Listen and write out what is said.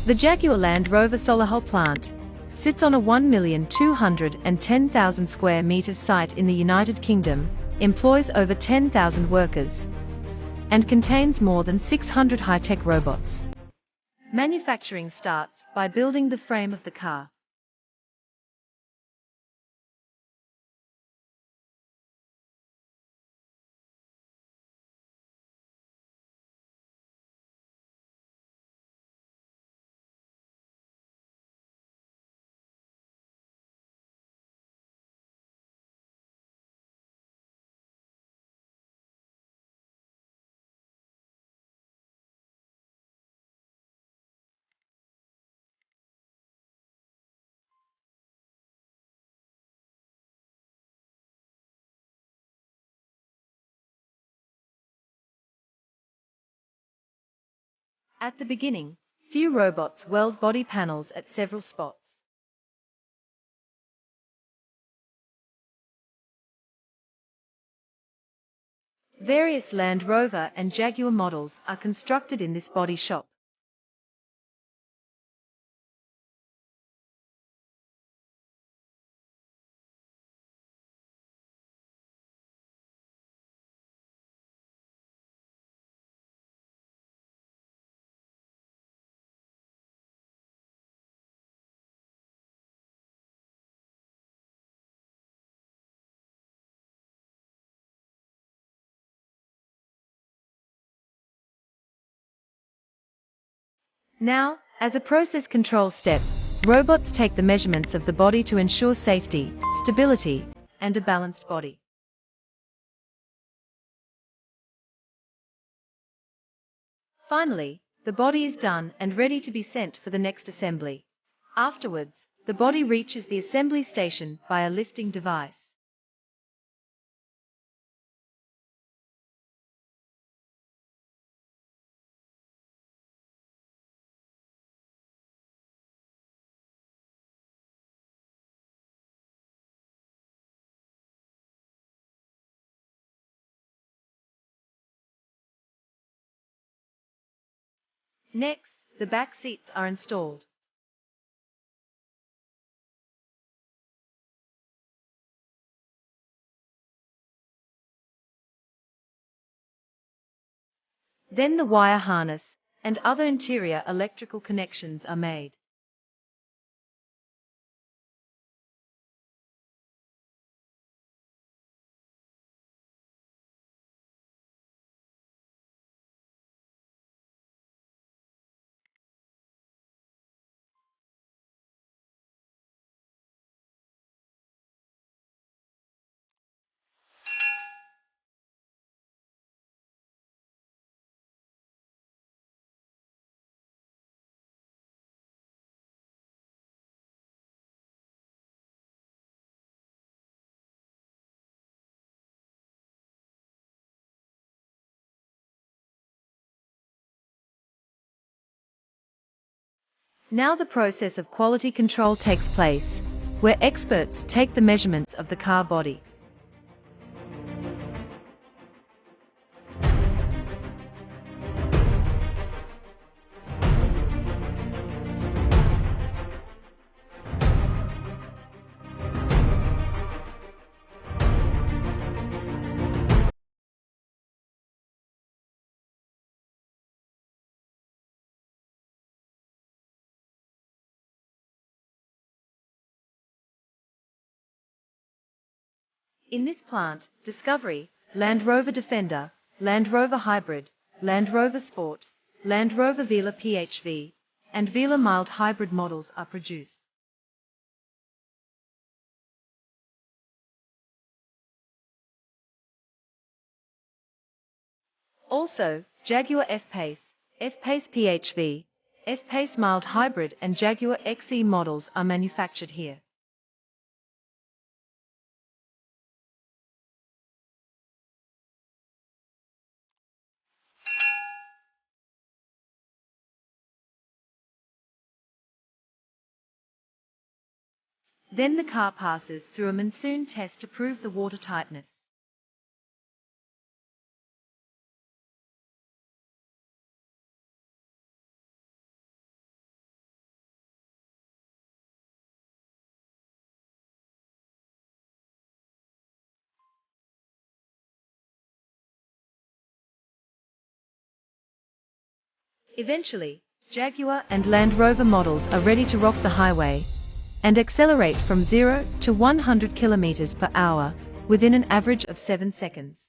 The Jaguar Land Rover solar hull plant sits on a 1,210,000 square meters site in the United Kingdom, employs over 10,000 workers, and contains more than 600 high-tech robots. Manufacturing starts by building the frame of the car. At the beginning, few robots weld body panels at several spots. Various Land Rover and Jaguar models are constructed in this body shop. Now, as a process control step, robots take the measurements of the body to ensure safety, stability, and a balanced body. Finally, the body is done and ready to be sent for the next assembly. Afterwards, the body reaches the assembly station by a lifting device. Next, the back seats are installed. Then the wire harness and other interior electrical connections are made. Now the process of quality control takes place, where experts take the measurements of the car body. In this plant, Discovery, Land Rover Defender, Land Rover Hybrid, Land Rover Sport, Land Rover Velar PHV, and Velar Mild Hybrid models are produced. Also, Jaguar F-Pace, F-Pace PHV, F-Pace Mild Hybrid and Jaguar XE models are manufactured here. Then the car passes through a monsoon test to prove the water tightness. Eventually, Jaguar and Land Rover models are ready to rock the highway and accelerate from 0 to 100 km/h within an average of 7 seconds.